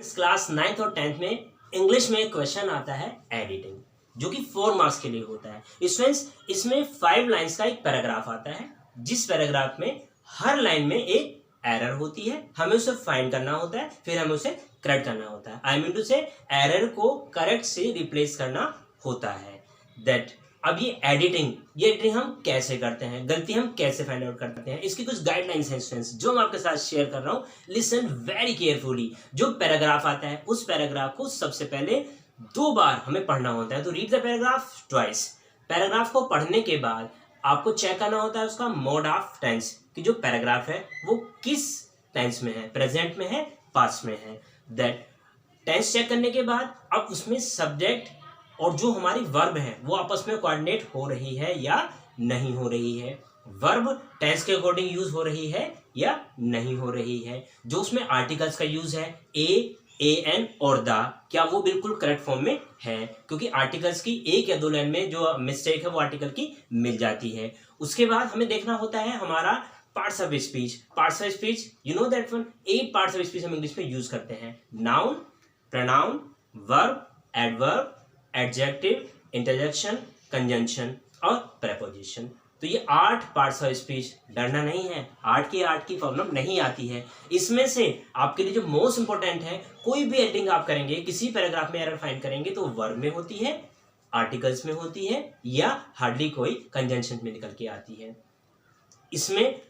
इस class 9th और 10th में इंग्लिश में एक क्वेश्चन आता है एडिटिंग, जो कि 4 मार्क्स के लिए होता है। स्टूडेंट्स, इसमें 5 लाइंस का एक पैराग्राफ आता है, जिस पैराग्राफ में हर लाइन में एक एरर होती है, हमें उसे फाइंड करना होता है, फिर हमें उसे करेक्ट करना होता है। आई मीन टू से एरर को करेक्ट से रिप्लेस करना होता है। दैट अब ये एडिटिंग हम कैसे करते हैं, गलती हम कैसे फाइंड आउट करते हैं, इसकी कुछ गाइडलाइंस हैं स्टूडेंट्स, जो मैं आपके साथ शेयर कर रहा हूँ। Listen very carefully. जो पैराग्राफ आता है, उस पैराग्राफ को सबसे पहले 2 बार हमें पढ़ना होता है। तो read the paragraph twice. Paragraph को पढ़ने के बाद आपको चेक करना होता है उसका मोड ऑफ टेंस, कि जो पैराग्राफ है वो किस टेंस में है, प्रेजेंट में है, पास्ट में है। दैट टेंस चेक करने के बाद अब उसमें सब्जेक्ट और जो हमारी वर्ब है वो आपस में कोऑर्डिनेट हो रही है या नहीं हो रही है, वर्ब टेंस के अकॉर्डिंग यूज हो रही है या नहीं हो रही है, जो उसमें आर्टिकल्स का यूज है एन और द, क्या वो बिल्कुल करेक्ट फॉर्म में है, क्योंकि आर्टिकल्स की 1 या 2 लाइन में जो मिस्टेक है वो आर्टिकल की मिल जाती है। उसके बाद हमें देखना होता है हमारा parts of speech. Parts of speech you know that one, 8 parts of speech हम इंग्लिश में यूज करते हैं। Noun, pronoun, verb, adverb, adjective, interjection, conjunction और प्रेपोजिशन। तो ये 8 पार्ट्स ऑफ स्पीच। डरना नहीं है, 8 की प्रॉब्लम नहीं आती है। इसमें से आपके लिए जो मोस्ट इंपॉर्टेंट है, कोई भी एडिटिंग आप करेंगे, किसी पैराग्राफ में एरर फाइंड करेंगे तो वर्ब में होती है, आर्टिकल्स में होती है, या हार्डली कोई कंजंक्शन में निकल के आती है। इसमें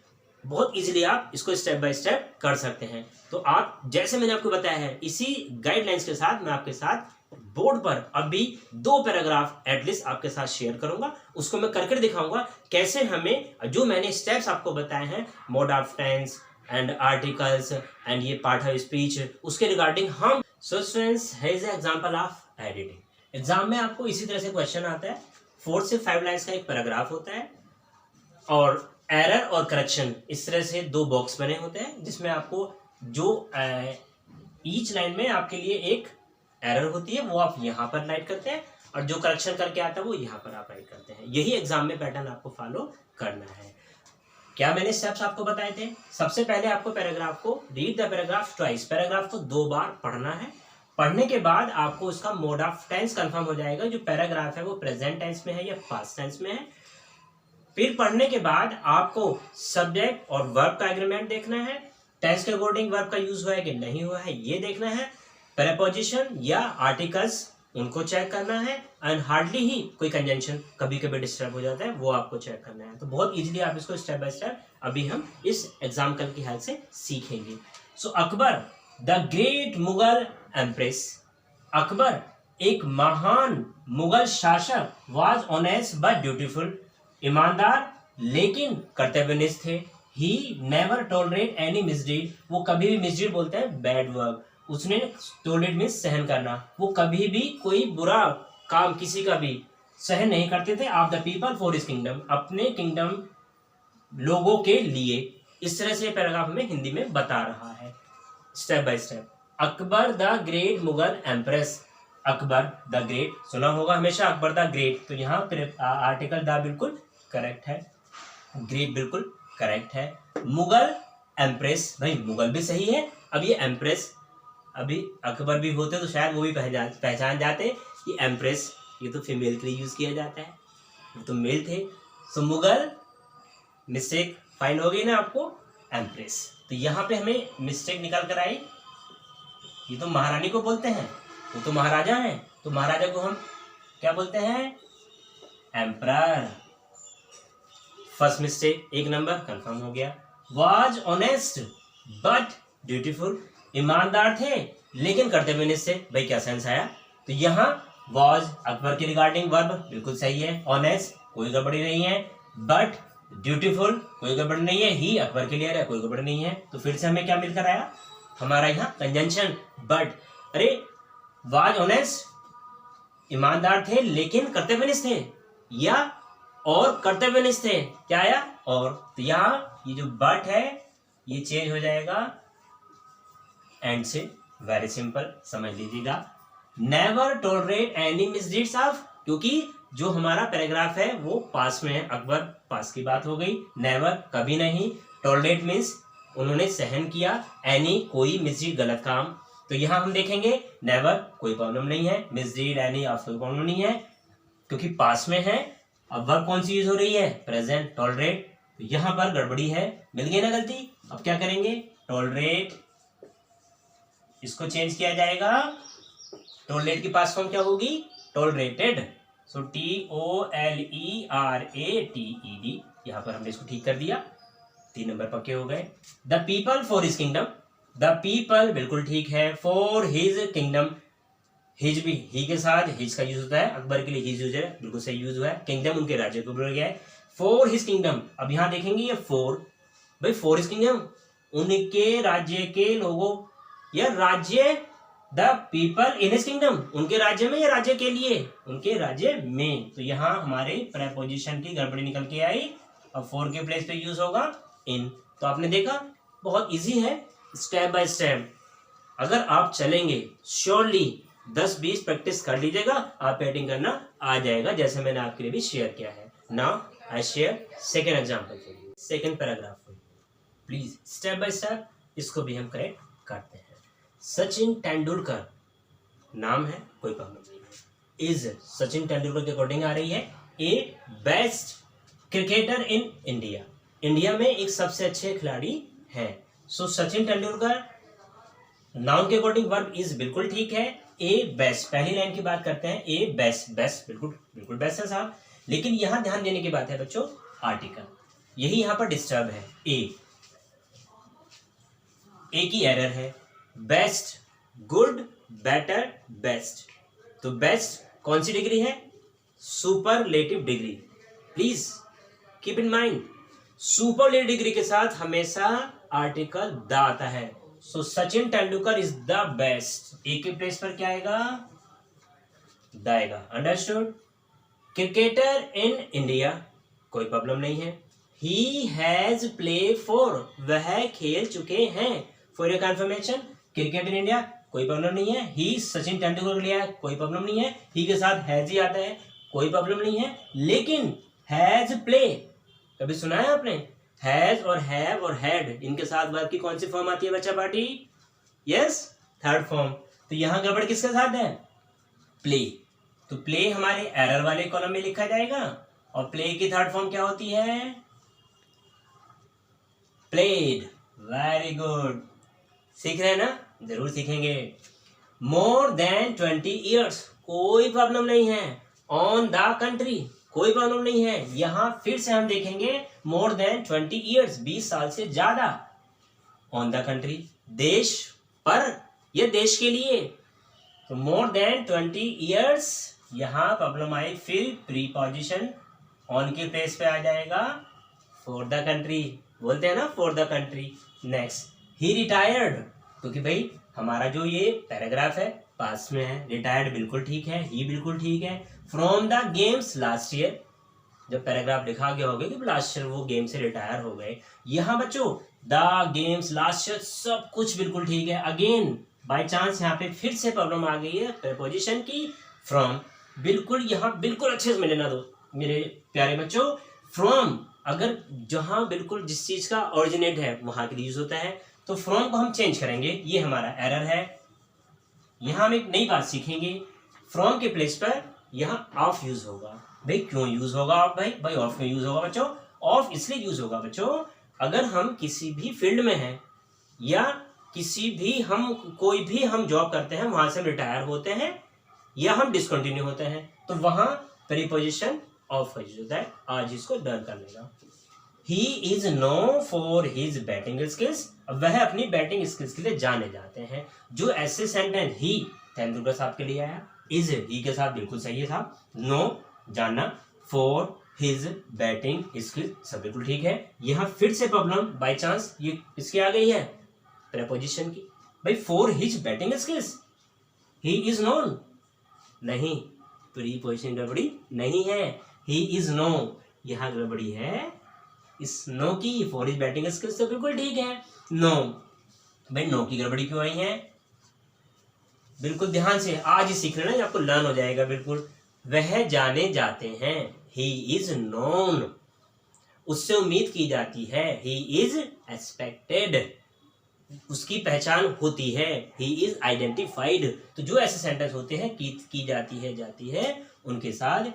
बहुत इजीली आप इसको स्टेप बाय स्टेप कर सकते हैं। तो आप, जैसे मैंने आपको बताया है, इसी गाइडलाइंस के साथ मैं आपके साथ बोर्ड पर अभी 2 पैराग्राफ एटलीस्ट आपके साथ शेयर करूंगा। उसको मैं करके दिखाऊंगा कैसे हमें, जो मैंने स्टेप्स आपको बताए हैं, mode of tense and articles and ये पार्ट ऑफ स्पीच, उसके रिगार्डिंग हम। So students, here is example of editing. Exam में आपको इसी तरह से क्वेश्चन आता है, 4 से 5 लाइंस का एक पैराग्राफ होता है और एरर और करेक्शन इस तरह से 2 बॉक्स बने होते हैं, जिसमें आपको जो ईच लाइन में आपके लिए एक एरर होती है वो आप यहाँ पर राइट करते हैं, और जो करेक्शन करके आता है वो यहाँ पर आप राइट करते हैं। यही एग्जाम में पैटर्न आपको फॉलो करना है। क्या मैंने स्टेप्स आपको बताए थे? सबसे पहले आपको पैराग्राफ को read the paragraph twice, paragraph को 2 बार पढ़ना है। पढ़ने के बाद आपको उसका मोड ऑफ टेंस कंफर्म हो जाएगा, जो पैराग्राफ है वो प्रेजेंट टेंस में है या पास्ट टेंस में है। फिर पढ़ने के बाद आपको सब्जेक्ट और वर्ब का एग्रीमेंट देखना है, टेंस के अकॉर्डिंग वर्ब का यूज हुआ है कि नहीं हुआ है ये देखना है, प्रेपोजिशन या आर्टिकल्स उनको चेक करना है, एंड हार्डली ही कोई कंजंक्शन कभी कभी डिस्टर्ब हो जाता है, वो आपको चेक करना है। तो बहुत इजीली आप इसको स्टेप बाय स्टेप अभी हम इस एग्जाम्पल की हेल्प से सीखेंगे। So Akbar the great Mughal empress. Akbar एक महान मुगल शासक, वाज ऑनेस्ट बट ड्यूटीफुल, ईमानदार लेकिन कर्तव्यनिष्ठ थे। ही नेवर टॉलरेट एनी मिसडीड, वो कभी भी मिसडीड बोलते हैं बैड वर्ब, उसने टॉलरेट मींस सहन करना, वो कभी भी कोई बुरा काम किसी का भी सहन नहीं करते थे। Of the people for his kingdom, अपने किंगडम लोगों के लिए। इस तरह से पैराग्राफ में हिंदी में बता रहा है step by step. Akbar the great Mughal empress, Akbar the great सुना होगा हमेशा, अकबर द ग्रेट, तो यहाँ आर्टिकल द बिल्कुल करेक्ट है, ग्रेट बिल्कुल करेक्ट है। मुगल एम्प्रेस, भाई मुगल भी सही है, अब ये एम्प्रेस, अभी अकबर भी होते तो शायद वो भी पहचान जाते कि एम्प्रेस ये तो फीमेल के लिए यूज किया जाता है, वो तो मेल थे। सो मुगल मिस्टेक फाइंड हो गई ना आपको, एम्प्रेस। तो यहाँ पे हमें मिस्टेक निकल कर आई, ये तो महारानी को बोलते हैं, वो तो महाराजा है, तो महाराजा को हम क्या बोलते हैं, emperor. First mistake 1 number confirm हो गया। वाज ऑनेस्ट बट ड्यूटीफुल, ईमानदार थे लेकिन कर्तव्यनिष्ठ थे, भाई क्या सेंस आया। तो यहाँ वाज अकबर के रिगार्डिंग वर्ब बिल्कुल सही है, ऑनेस्ट कोई गड़बड़ी नहीं है, बट ड्यूटीफुल कोई गड़बड़ी नहीं है, ही अकबर के लिए है, कोई गड़बड़ी नहीं है। तो फिर से हमें क्या मिलकर आया, हमारा यहाँ कंजंक्शन बट। अरे वाज ऑनेस्ट ईमानदार थे लेकिन कर्तव्यनिष्ठ थे, या और कर्तव्यनिष्ठ थे, क्या आया और। तो यहाँ ये जो बट है ये चेंज हो जाएगा एंड से, वेरी सिंपल समझ लीजिएगा। Never tolerate any misdeeds of, क्योंकि जो हमारा पैराग्राफ है वो पास में है, अकबर पास की बात हो गई, नेवर कभी नहीं, टॉलरेट मीन्स उन्होंने सहन किया, एनी कोई मिसडीड गलत काम, तो यहाँ हम देखेंगे नेवर, कोई प्रॉब्लम नहीं है। मिसडीड, एनी, ऑफ, कोई प्रॉब्लम नहीं है क्योंकि पास में है। अब वर्ब कौन सी यूज हो रही है? Present, tolerate. तो यहाँ पर गड़बड़ी है, मिल गई ना गलती। अब क्या करेंगे? टॉलरेट, इसको चेंज किया जाएगा। टॉलरेट की पास फॉर्म क्या होगी? टॉलरेटेड। सो TOLERATED। यहाँ पर हमने इसको ठीक कर दिया, 3 नंबर पक्के हो गए। The people for his kingdom, the people बिल्कुल ठीक है। फॉर हिज किंगडम, हिज भी, ही के साथ हिज का यूज होता है। अकबर के लिए हिज यूज है, बिल्कुल सही यूज हुआ है। किंगडम उनके राज्य को बोला गया है। फॉर हिज किंगडम, अब यहाँ देखेंगे ये फॉर, भाई फॉर हिज किंगडम, उनके राज्य के लोगों, या राज्य, the people in his kingdom, उनके राज्य में या राज्य के लिए? उनके राज्य में। तो यहाँ हमारे प्रेपोजिशन की गड़बड़ी निकल के आई। अब फॉर के प्लेस पे यूज होगा इन। तो आपने देखा बहुत इजी है, स्टेप बाय स्टेप अगर आप चलेंगे श्योरली 10-20 प्रैक्टिस कर लीजिएगा, आप पेटिंग करना आ जाएगा, जैसे मैंने आपके लिए भी शेयर किया है। Now I share second example for you, second paragraph. Please step by step इसको भी हम करेक्ट करते हैं। सचिन तेंदुलकर नाम है, कोई प्रॉब्लम नहीं है। इज सचिन तेंदुलकर के अकॉर्डिंग आ रही है ए best cricketer in India, India में एक सबसे अच्छे खिलाड़ी हैं। सो सचिन तेंदुलकर, नाउन के अकॉर्डिंग वर्ब इज बिल्कुल ठीक है। ए बेस्ट, पहली लाइन की बात करते हैं। ए बेस्ट, बेस्ट बिल्कुल बिल्कुल बेस्ट है साहब। लेकिन यहां ध्यान देने की बात है बच्चों, आर्टिकल, यही यहां पर डिस्टर्ब है। ए की एरर है। Best, good, better, best. तो बेस्ट कौन सी डिग्री है? Superlative degree. Please keep in mind, superlative degree के साथ हमेशा आर्टिकल द आता है। So Sachin Tendulkar is the best, a के प्लेस पर क्या आएगा? द आएगा। अंडरस्टूड? क्रिकेटर इन इंडिया, कोई प्रॉब्लम नहीं है। ही हैज प्ले फॉर, वह खेल चुके हैं। For your confirmation, cricket in India, कोई प्रॉब्लम नहीं है। ही सचिन तेंदुलकर के लिए, कोई प्रॉब्लम नहीं है। ही के साथ हैज ही आता है, कोई प्रॉब्लम नहीं है। लेकिन हैज प्ले, कभी सुना है आपने? हैज और हैव और हैड, इनके साथ वर्ब की कौन सी फॉर्म आती है बच्चा पार्टी? Yes, third form. तो यहां गड़बड़ किसके साथ है? प्ले। तो प्ले हमारे एरर वाले कॉलम में लिखा जाएगा। और प्ले की थर्ड फॉर्म क्या होती है? प्लेड। वेरी गुड, सीख रहे हैं ना? जरूर सीखेंगे। मोर देन 20 ईयर्स, कोई प्रॉब्लम नहीं है। ऑन द कंट्री, कोई प्रॉब्लम नहीं है। यहां फिर से हम देखेंगे मोर देन 20 ईयर्स, 20 साल से ज्यादा। ऑन द कंट्री, देश पर या देश के लिए। तो मोर देन 20 ईयर्स, यहां प्रॉब्लम आई, फिर प्रीपोजिशन ऑन के प्लेस पे आ जाएगा फॉर द कंट्री, बोलते हैं ना for the country. Next, he retired, क्योंकि भाई हमारा जो ये पैराग्राफ है पास में है। रिटायर्ड बिल्कुल ठीक है, ही बिल्कुल ठीक है। From the games last year, जब पैराग्राफ लिखा गया होगा कि लास्ट ईयर वो गेम से रिटायर हो गए। यहाँ बच्चों द गेम्स लास्ट ईयर, सब कुछ बिल्कुल ठीक है। अगेन बाय चांस यहाँ पे फिर से प्रॉब्लम आ गई है प्रीपोजिशन की, फ्रॉम। बिल्कुल यहाँ बिल्कुल अच्छे से मिले ना दो मेरे प्यारे बच्चों। फ्रॉम अगर जहाँ बिल्कुल जिस चीज का ओरिजिनेट है वहां के लिए यूज होता है, तो फ्रॉम को हम चेंज करेंगे, ये हमारा एरर है। यहाँ हम एक नई बात सीखेंगे, फ्रॉम के प्लेस पर यहाँ ऑफ यूज होगा। भाई क्यों यूज होगा ऑफ? भाई ऑफ क्यों यूज होगा बच्चों? ऑफ इसलिए यूज होगा बच्चों, अगर हम किसी भी फील्ड में हैं या किसी भी हम कोई भी हम जॉब करते हैं, वहां से हम रिटायर होते हैं या हम डिसकंटिन्यू होते हैं, तो वहां प्रीपोजिशन ऑफ का यूज होता है। आज इसको डन कर लेगा। He is known for his batting skills, वह अपनी बैटिंग स्किल्स के लिए जाने जाते हैं। जो ऐसे सेंटेंस ही तेंदुलकर साहब के लिए आया, इज ही के साथ बिल्कुल सही है साहब। नो जानना, फॉर हिज बैटिंग स्किल्स सब बिल्कुल ठीक है। यहाँ फिर से प्रॉब्लम बाय चांस ये किसकी आ गई है? प्रीपोजिशन की। भाई for his batting skills, he is known, नहीं, प्रीपोजिशन गड़बड़ी नहीं है। ही इज नो, यहाँ गड़बड़ी है इस नो की। फॉर हिज बैटिंग स्किल्स तो बिल्कुल ठीक है। नो, भाई नो की गड़बड़ी क्यों आई है? बिल्कुल ध्यान से आज ही सीख लेना, आपको लर्न हो जाएगा बिल्कुल। वह जाने जाते हैं, ही इज नोन, उससे उम्मीद की जाती है, ही इज एक्सपेक्टेड। उसकी पहचान होती है, ही इज आइडेंटिफाइड। तो जो ऐसे सेंटेंस होते हैं की जाती है उनके साथ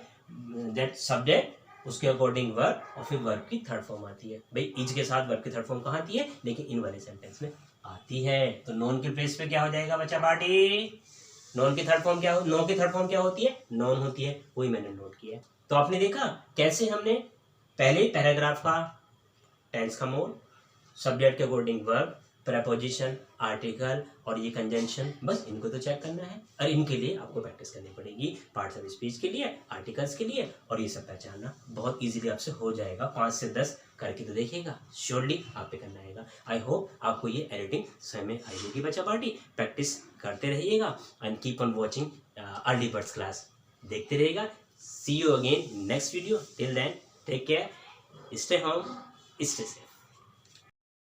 दैट सब्जेक्ट उसके अकॉर्डिंग वर्ब और फिर वर्ब की थर्ड फॉर्म आती है। भाई इज के साथ वर्ब की थर्ड फॉर्म कहाँ आती है, लेकिन इन वाले सेंटेंस में आती है। तो नॉन के प्लेस पे क्या हो जाएगा बच्चा पार्टी, नॉन की थर्ड फॉर्म क्या हो, नॉन की थर्ड फॉर्म क्या होती है, नॉन होती है, वही मैंने नोट किया है। तो आपने देखा कैसे हमने पहले पैराग्राफ का टेंस का मोड, सब्जेक्ट के अकॉर्डिंग वर्ब, प्रेपोजिशन, आर्टिकल और ये कंजंक्शन, बस इनको तो चेक करना है। और इनके लिए आपको प्रैक्टिस करनी पड़ेगी, पार्ट्स ऑफ स्पीच के लिए, आर्टिकल्स के लिए, और ये सब पहचानना बहुत इजीली आपसे हो जाएगा। 5 से 10 करके तो देखिएगा, श्योरली आप पे करना आएगा। आई होप आपको ये एडिटिंग समझ में आई होगी बच्चा पार्टी। प्रैक्टिस करते रहिएगा and keep on watching early birds class, देखते रहिएगा। See you again next video, till then take care, stay home, stay safe.